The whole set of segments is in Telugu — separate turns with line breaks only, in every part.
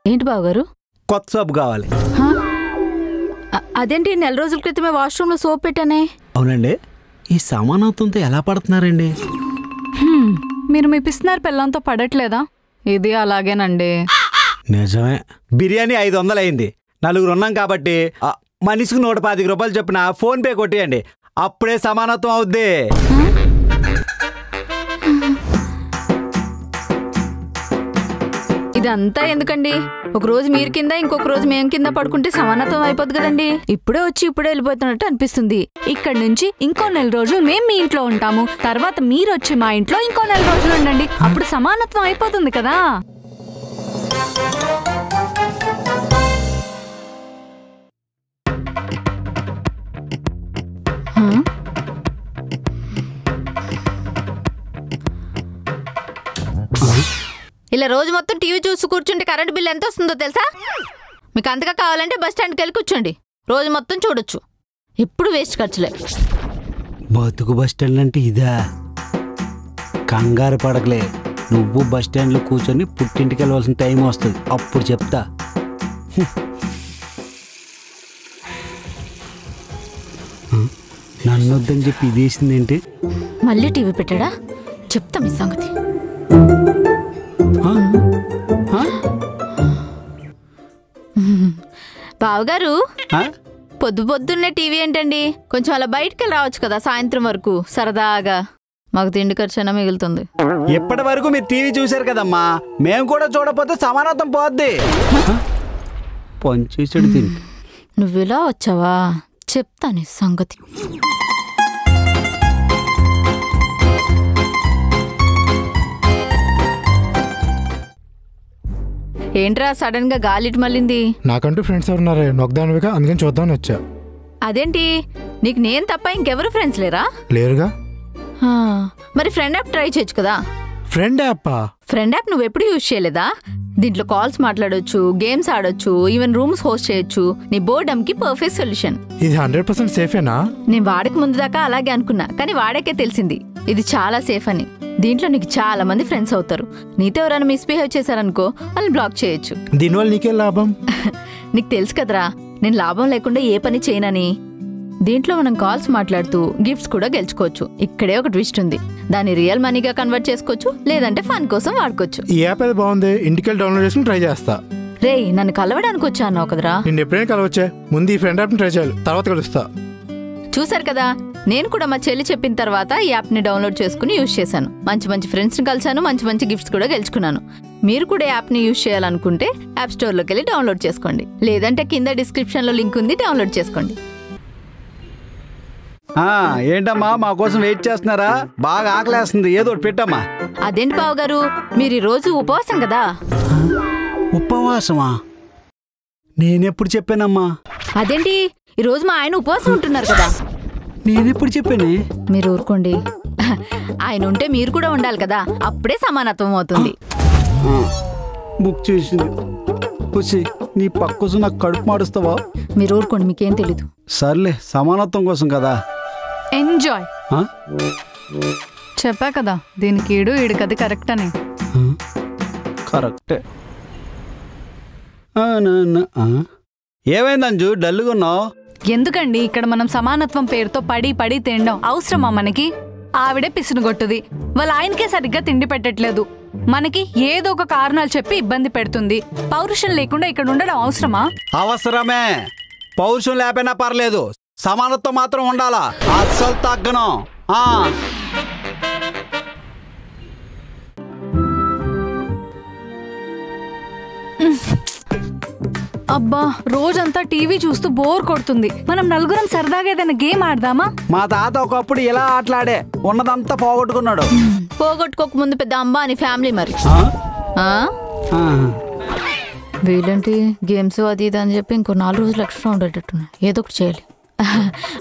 ఏంటి బావగారు?
కొత్త సోప్ కావాలి.
అదేంటి నెల రోజుల క్రితమే వాష్రూమ్ లో సోప్ పెట్టానే.
అవునండి. ఈ సమానత్వంతో ఎలా పడుతున్నారండి?
మీరు మీ పిస్తున్నారు పిల్లంతో పడట్లేదా? ఇది అలాగేనండి.
నిజమే. బిర్యానీ 500 అయింది. 4 ఉన్నాం కాబట్టి మనిషికి 125 రూపాయలు చొప్పున ఫోన్ పే కొట్టేయండి. అప్పుడే సమానత్వం అవుద్ది.
ఇదంతా ఎందుకండి? ఒక రోజు మీరు కింద ఇంకొక రోజు మేము కింద పడుకుంటే సమానత్వం అయిపోద్ది కదండి. ఇప్పుడే వచ్చి ఇప్పుడే వెళ్ళిపోతున్నట్టు అనిపిస్తుంది. ఇక్కడ నుంచి ఇంకో 4 రోజులు మేము మీ ఇంట్లో ఉంటాము. తర్వాత మీరు వచ్చి మా ఇంట్లో ఇంకో 4 రోజులు ఉండండి. అప్పుడు సమానత్వం అయిపోతుంది కదా. ఇలా రోజు మొత్తం టీవీ చూసి కూర్చుంటే కరెంట్ బిల్ ఎంత వస్తుందో తెలుసా? మీకు అంతగా కావాలంటే బస్ స్టాండ్కి వెళ్ళి కూర్చోండి. రోజు మొత్తం చూడొచ్చు. ఎప్పుడు వేస్ట్ ఖర్చులే.
బతుకు బస్ స్టాండ్ అంటే ఇదా? కంగారు పడకలే. నువ్వు బస్ స్టాండ్లో కూర్చొని పుట్టింటికి వెళ్ళవలసిన టైం వస్తుంది. అప్పుడు చెప్తా. నన్ను వద్దని చెప్పి ఇదేసిందేంటి?
మళ్ళీ టీవీ పెట్టాడా? చెప్తా మీ సంగతి. బావగారు, పొద్దున్నే టీవీ ఏంటండి? కొంచెం అలా బయటకు వెళ్ళి రావచ్చు కదా సాయంత్రం వరకు సరదాగా. మాకు తిండి ఖర్చైనా మిగులుతుంది.
ఎప్పటి వరకు మీరు టీవీ చూశారు కదమ్మా. మేము కూడా చూడకపోతే సమానత్వం పోద్ది. పంచేసాడు తిని.
నువ్వు ఇలా వచ్చావా? చెప్తాను సంగతి. ఏంట్రా సడన్ గా గాలిటి మళ్ళింది?
నాకంటూ ఫ్రెండ్స్ ఎవరున్నారే? నొక్కదానివిగా, అందుకని చూద్దామని వచ్చా.
అదేంటి, నీకు నేను తప్ప ఇంకెవరు ఫ్రెండ్స్ లేరా?
లేరుగా.
మరి ఫ్రెండ్ యాప్ ట్రై చేయొచ్చు కదా.
Friend app?
ఫ్రెండ్ యాప్ నువ్వు ఎప్పుడు యూజ్ చేయలేదా? దీంట్లో కాల్స్ మాట్లాడొచ్చు, గేమ్స్ ఆడొచ్చు, ఈవెన్ రూమ్స్ హోస్ట్ చేయొచ్చు. నీ బోర్డమ్ కి పర్ఫెక్ట్ సొల్యూషన్.
ఇది 100% సేఫేనా?
నేను వాడక ముందు దాకా అలాగే అనుకున్నా, కానీ వాడాకే తెలిసింది ఇది చాలా సేఫ్ అని. దీంట్లో నీకు చాలా మంది ఫ్రెండ్స్ అవుతారు. నీతో ఎవరైనా మిస్బిహేవ్ చేశారనుకో వాళ్ళని బ్లాక్ చేయొచ్చు.
దీనివల్ల నీకే లాభం?
నీకు తెలుసు కదరా నేను లాభం లేకుండా ఏ పని చేయనని. దీంట్లో మనం కాల్స్ మాట్లాడుతూ గిఫ్ట్స్ కూడా గెలుచుకోవచ్చు. ఇక్కడే ఒక ట్విస్ట్ ఉంది. దాన్ని రియల్ మనీగా కన్వర్ట్ చేసుకోవచ్చు, లేదంటే ఫన్ కోసం వాడుకోవచ్చు.
ఈ యాప్ అయితే బాగుంది. ఇంటికి డౌన్లోడ్ చేసుకుని ట్రై చేస్తా.
రేయ్, నన్ను కలవడానికి వచ్చా అన్నావు కదరా.
నేను ఎప్పుడైనా కలవచ్చే. ముందు ఈ ఫ్రెండ్ యాప్ని ట్రై చేయాలి, తర్వాత కలుస్తా.
చూసారు కదా, నేను కూడా మా చెల్లి చెప్పిన తర్వాత ఈ యాప్ని డౌన్లోడ్ చేసుకుని యూజ్ చేశాను. మంచి మంచి ఫ్రెండ్స్ని కలిశాను, మంచి మంచి గిఫ్ట్స్ కూడా గెలుచుకున్నాను. మీరు కూడా యాప్ని యూజ్ చేయాలనుకుంటే యాప్ స్టోర్లోకి వెళ్ళి డౌన్లోడ్ చేసుకోండి, లేదంటే కింద డిస్క్రిప్షన్లో లింక్ ఉంది, డౌన్లోడ్ చేసుకోండి.
ఏంటమ్మా మా కోసం వెయిట్ చేస్తున్నారా? బాగా ఆకలేస్తుంది, ఏదో ఒకటి పెట్టమ్మా.
అదేంటి బావగారు, మీరు ఈ రోజు ఉపవాసం కదా?
ఉపవాసమా? నేనెప్పుడు చెప్పానమ్మా?
అదేంటి, ఈ రోజు మా ఆయన ఉపవాసం ఉంటున్నారు కదా?
నేనెప్పుడు చెప్పానే?
మీరు ఊరుకోండి. ఆయన ఉంటే మీరు కూడా ఉండాలి కదా, అప్పుడే సమానత్వం అవుతుంది.
బుక్ చేసింది. నీ పక్క కోసం నాకు కడుపు మాడుస్తావా?
మీరు ఊరుకోండి, మీకేం తెలీదు.
సర్లే, సమానత్వం కోసం కదా.
ఎంజాయ్. చెప్పా కదా దీనికి ఈడు కది కరెక్ట్ అని.
కరెక్టే. ఏమైంది అంజు, డల్లుగా ఉన్నావు?
ఎందుకండి ఇక్కడ మనం సమానత్వం పేరుతో పడి తినడం అవసరమా మనకి? ఆవిడే పిసునుగొట్టుది. వాళ్ళ ఆయనకే సరిగ్గా తిండి పెట్టట్లేదు. మనకి ఏదో ఒక కారణాలు చెప్పి ఇబ్బంది పెడుతుంది. పౌరుషం లేకుండా ఇక్కడ ఉండడం అవసరమా?
అవసరమే. పౌరుషం లేకపోయినా పర్లేదు, సమానత్వం మాత్రం ఉండాలా. అస్సలు తగ్గను.
అబ్బా, రోజంతా టీవీ చూస్తూ బోర్ కొడుతుంది. మనం నలుగురం సరదాగా ఏదైనా గేమ్ ఆడదామా?
మా తాత ఒకప్పుడు ఇలా ఆటలాడే ఉన్నదంతా పోగొట్టుకున్నాడు.
పోగొట్టుకోక ముందు పెద్ద అంబానీ ఫ్యామిలీ మరి. వీళ్ళంటి గేమ్స్ అది ఇది అని చెప్పి ఇంకో 4 రోజులు ఎక్స్ట్రా ఉండేటట్టున్నాయి. ఏదో ఒకటి చేయాలి.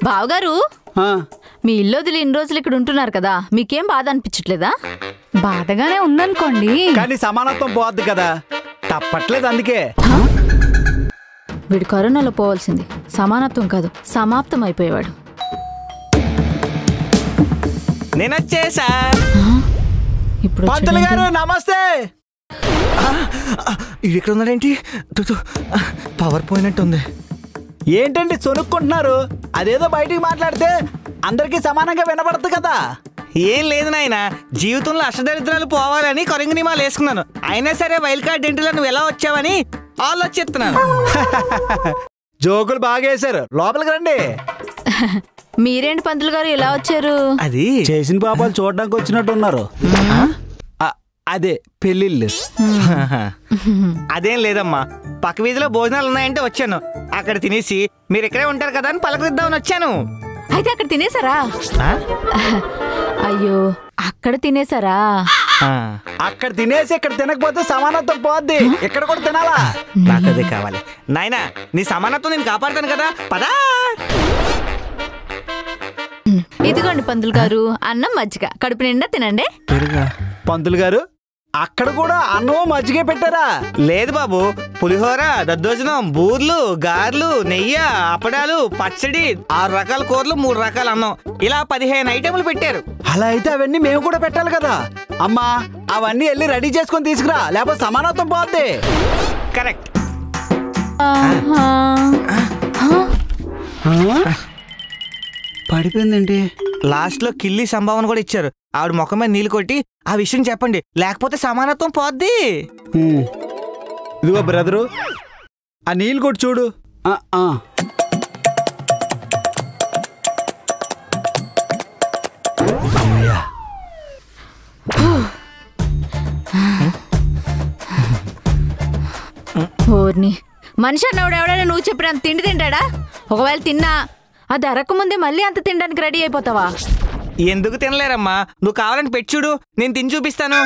బావగారు, మీ ఇల్లు వదిలి ఇన్ని రోజులు ఇక్కడ ఉంటున్నారు కదా, మీకేం బాధ అనిపించట్లేదా?
బాధగానే ఉందనుకోండి,
కానీ సమానత్వం పోద్ది కదా, తప్పట్లేదు. అందుకే
వీడు కరోనాలో పోవాల్సింది సమానత్వం కాదు, సమాప్తం అయిపోయేవాడు.
నేనొచ్చేసా.
ఇప్పుడు
పంతులు గారు నమస్తే.
ఇది ఇక్కడ ఉన్నాడేంటి? పవర్ పోయినట్టుంది.
ఏంటండి సొనుక్కుంటున్నారు? అదేదో బయటికి మాట్లాడితే అందరికీ సమానంగా వినపడుతుంది కదా.
ఏం లేదు నాయన, జీవితంలో అష్టదరిద్రాలు పోవాలని కొరింగ నియమాలు వేసుకున్నాను. అయినా సరే వైల్డ్ కార్డ్ ఎంట్రీలో నువ్వు ఎలా వచ్చావని ఆలోచిస్తున్నాను.
జోకులు బాగా వేశారు. లోపలికి రండి.
మీరేంటి పంతులు గారు ఇలా వచ్చారు?
అది
చేసిన పాపాలు చూడడానికి వచ్చినట్టు ఉన్నారు. అదే పెళ్ళిళ్ళు.
అదేం లేదమ్మా, పక్క వీధిలో భోజనాలు ఉన్నాయంటే వచ్చాను. అక్కడ తినేసి మీరు ఇక్కడే ఉంటారు కదా అని పలకరిద్దామని వచ్చాను.
అయితే అక్కడ తినేసారా?
ఆ?
అయ్యో, అక్కడ తినేసారా?
ఆ,
అక్కడ తినేసి ఇక్కడ తినకపోతే సమానత్వం పోద్ది. ఇక్కడ కూడా తినాలా?
నాకు అదే కావాలి నాయనా. నీ సమానత్వం నేను కాపాడుతాను కదా, పదా.
ఇదిగోండి పంతులు గారు, అన్నం మజ్జిగ, కడుపు నిండా తినండి.
పంతులు గారు అక్కడ కూడా అన్నం మజ్జిగే పెట్టారా?
లేదు బాబు, పులిహోర, దద్దోజనం, బూర్లు, గారెలు, నెయ్యి, అప్పడాలు, పచ్చడి, 6 రకాల కూరలు, 3 రకాల అన్నం, ఇలా 15 ఐటెంలు పెట్టారు.
అలా అయితే అవన్నీ మేము కూడా పెట్టాలి కదా. అమ్మా, అవన్నీ వెళ్ళి రెడీ చేసుకొని తీసుకురా, లేకపోతే సమానత్వం పోద్ది.
కరెక్ట్.
పడిపోయిందండి.
లాస్ట్ లో కిల్లి సంభావన కూడా ఇచ్చారు. ఆవిడ ముఖం మీద నీళ్ళు కొట్టి ఆ విషయం చెప్పండి, లేకపోతే సమానత్వం పోద్ది.
ఇదిగో బ్రదరు, ఆ నీళ్ళు కొట్టి చూడు.
ఓర్ని, మనిషి అన్నవాడు ఎవడైనా నువ్వు చెప్పినంత తిండి తింటాడా? ఒకవేళ తిన్నా అది అరకముందే మళ్ళీ అంత తినడానికి రెడీ అయిపోతావా?
ఎందుకు తినలేరమ్మా, నువ్వు కావాలని పెట్టి చూడు, నేను తిని చూపిస్తాను.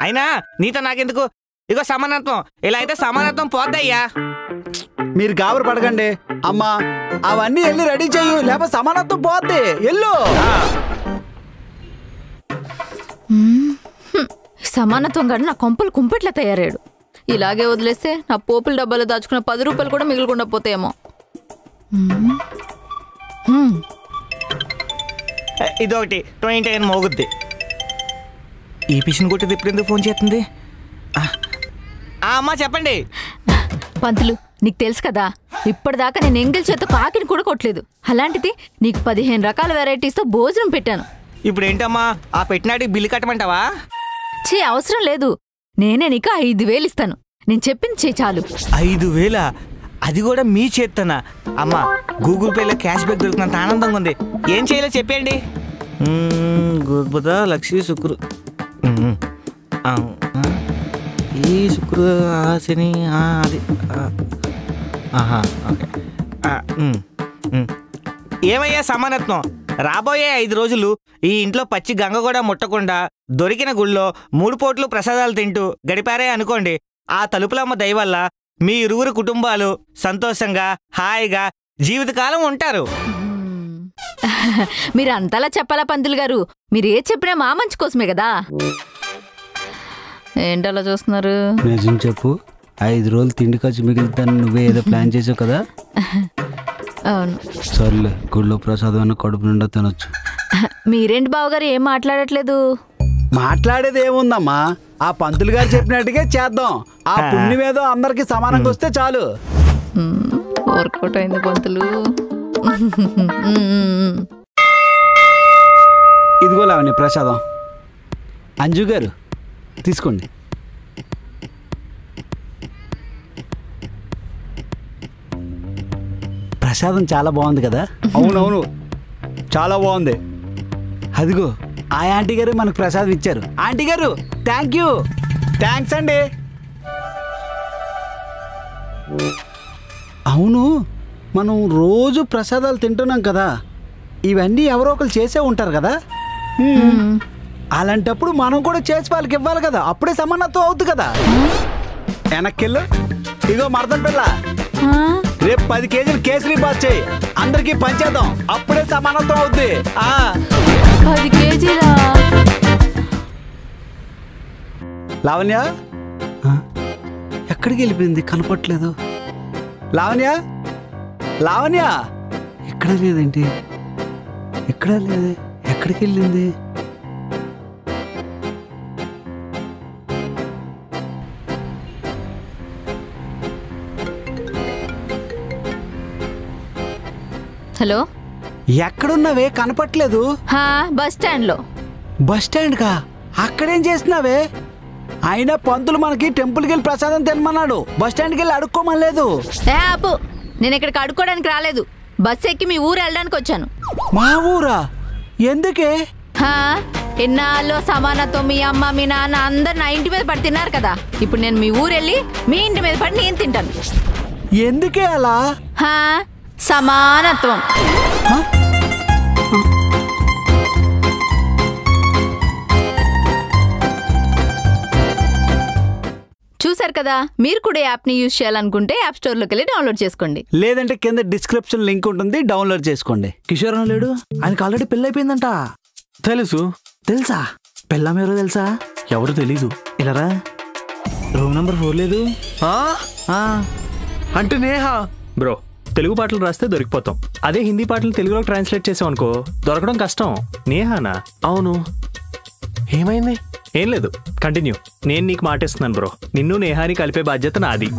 అయినా నీతో నాకెందుకు? ఇగో సమానత్వం, ఇలా అయితే సమానత్వం పోద్దయ్యా.
మీరు గాబరు పడకండి. అమ్మా, అవన్నీ వెళ్ళి రెడీ చెయ్యు, లేకపోతే సమానత్వం పోద్ది. ఎల్లు.
సమానత్వం కాదు, నా కొంపలు కుంపట్లా తయారాడు. ఇలాగే వదిలేస్తే నా పోపుల డబ్బాలో దాచుకున్న 10 రూపాయలు కూడా మిగులుకుండా పోతాయేమో.
ఇదొకటి 29 మోగుద్ది. ఈ పిషన్ కొట్టేది ఇప్పుడు ఎందుకు ఫోన్ చేస్తుంది? అమ్మా చెప్పండి.
పంతులు, నీకు తెలుసు కదా, ఇప్పటిదాకా నేను ఎంగిల్ చేత కాకిని కూడా కొట్టలేదు. అలాంటిది నీకు 15 రకాల వెరైటీస్తో భోజనం పెట్టాను.
ఇప్పుడు ఏంటమ్మా, ఆ పెట్టినాటికి బిల్లు కట్టమంటావా?
చే అవసరం లేదు, నేనే నీకు 5,000 ఇస్తాను. నేను చెప్పింది చే చాలు.
5,000? అది కూడా మీ చేత్తనా? అమ్మా, గూగుల్ పేలో క్యాష్ బ్యాక్ దొరికినంత ఆనందంగా ఉంది. ఏం చేయాలో చెప్పండి. బుధ, లక్ష్మి, శుక్రు, ఈ శుక్రు, శని, అది ఓకే. ఏమయ్యా సమానత్వం, రాబోయే 5 రోజులు ఈ ఇంట్లో పచ్చి గంగ కూడా ముట్టకుండా దొరికిన గుళ్ళో 3 పూటలు ప్రసాదాలు తింటూ గడిపారే అనుకోండి. ఆ తలుపులమ్మ దయ వల్ల మీ ఇరువురు కుటుంబాలు సంతోషంగా హాయిగా జీవితకాలం ఉంటారు.
మీరు అంతలా చెప్పాలా పంతులు గారు? మీరు ఏ చెప్పినా మా మంచి కోసమే కదా. ఏంటలా చూస్తున్నారు?
నిజం చెప్పు, 5 రోజులు తిండి ఖర్చు మిగులుతాను నువ్వే ఏదో ప్లాన్ చేసావు కదా.
అవును.
సర్లే, గుళ్ళో ప్రసాదం కడుపు నిండా తినొచ్చు.
మీరేంటి బావగారు ఏం మాట్లాడట్లేదు?
మాట్లాడేది ఏముందమ్మా, ఆ పంతులు గారు చెప్పినట్టుగా చేద్దాం. ఆ పుణ్యమేదో అందరికి సమానంగా వస్తే చాలు.
వర్కౌట్ అయింది పంతులు.
ఇదిగో లావణ్య ప్రసాదం. అంజు గారు తీసుకోండి. ప్రసాదం చాలా బాగుంది కదా. అవునవును, చాలా బాగుంది. అదిగో ఆ ఆంటీ గారు మనకు ప్రసాదం ఇచ్చారు. ఆంటీ గారు థ్యాంక్ యూ. థ్యాంక్స్ అండి. అవును, మనం రోజు ప్రసాదాలు తింటున్నాం కదా, ఇవన్నీ ఎవరో ఒకరు చేసే ఉంటారు కదా. అలాంటప్పుడు మనం కూడా చేసి వాళ్ళకి ఇవ్వాలి కదా, అప్పుడే సమానత్వం అవుతుంది కదా. వెనక్కిళ్ళు. ఇగో మర్దం పిల్ల, రేపు 10 కేజీలు కేసరి బాత్ చేయి, అందరికి పంచేద్దాం, అప్పుడే సమానత్వం అవుద్ది.
10 కేజీలా?
లావణ్య ఎక్కడికి వెళ్ళిపోయింది, కనపట్లేదు. లావణ్య, లావణ్య ఇక్కడ లేదేంటి? ఇక్కడ లేదు, ఎక్కడికి వెళ్ళింది?
హలో
ఎక్కడున్నావే కనపట్లేదు?
బస్ స్టాండ్లో.
బస్ స్టాండ్ కా? అక్కడేం చేస్తున్నావే? అయినా పంతులు మనకి టెంపుల్కి వెళ్ళి ప్రసాదం తినమన్నాడు, బస్ స్టాండ్కి వెళ్ళి అడుక్కోమలేదు.
ఆపు, నేను ఇక్కడికి అడుక్కోవడానికి రాలేదు, బస్ ఎక్కి మీ ఊరు వెళ్ళడానికి వచ్చాను.
మా ఊరా? ఎందుకే?
ఎన్నాళ్ళు సమానత్వం మీ అమ్మ మీ నాన్న అందరు నా ఇంటి మీద పడి తిన్నారు కదా, ఇప్పుడు నేను మీ ఊరు వెళ్ళి మీ ఇంటి మీద పడి నేను తింటాను.
ఎందుకే అలా?
సమానత్వం. చూసారు కదా, మీరు కూడా యాప్ని యూజ్ చేయాలనుకుంటే యాప్ స్టోర్లోకి వెళ్ళి డౌన్లోడ్ చేసుకోండి,
లేదంటే కింద డిస్క్రిప్షన్ లింక్ ఉంటుంది, డౌన్లోడ్ చేసుకోండి.
కిషోర్ అన్న లేడు, ఆయనకి ఆల్రెడీ పెళ్ళి అయిపోయిందంట.
తెలుసు.
తెలుసా? పెళ్ళాం ఎవరో తెలుసా?
ఎవరు తెలీదు.
ఇలారా రూమ్ నెంబర్ 4 లేదు.
అంటే నేహా.
బ్రో, తెలుగు పాటలు రాస్తే దొరికిపోతాం, అదే హిందీ పాటలు తెలుగులో ట్రాన్స్లేట్ చేసాం అనుకో దొరకడం కష్టం. నేహానా?
అవును. ఏమైంది?
ఏం లేదు, కంటిన్యూ. నేను నీకు మాటిస్తున్నాను బ్రో, నిన్ను నేహాని కలిపే బాధ్యత నాది.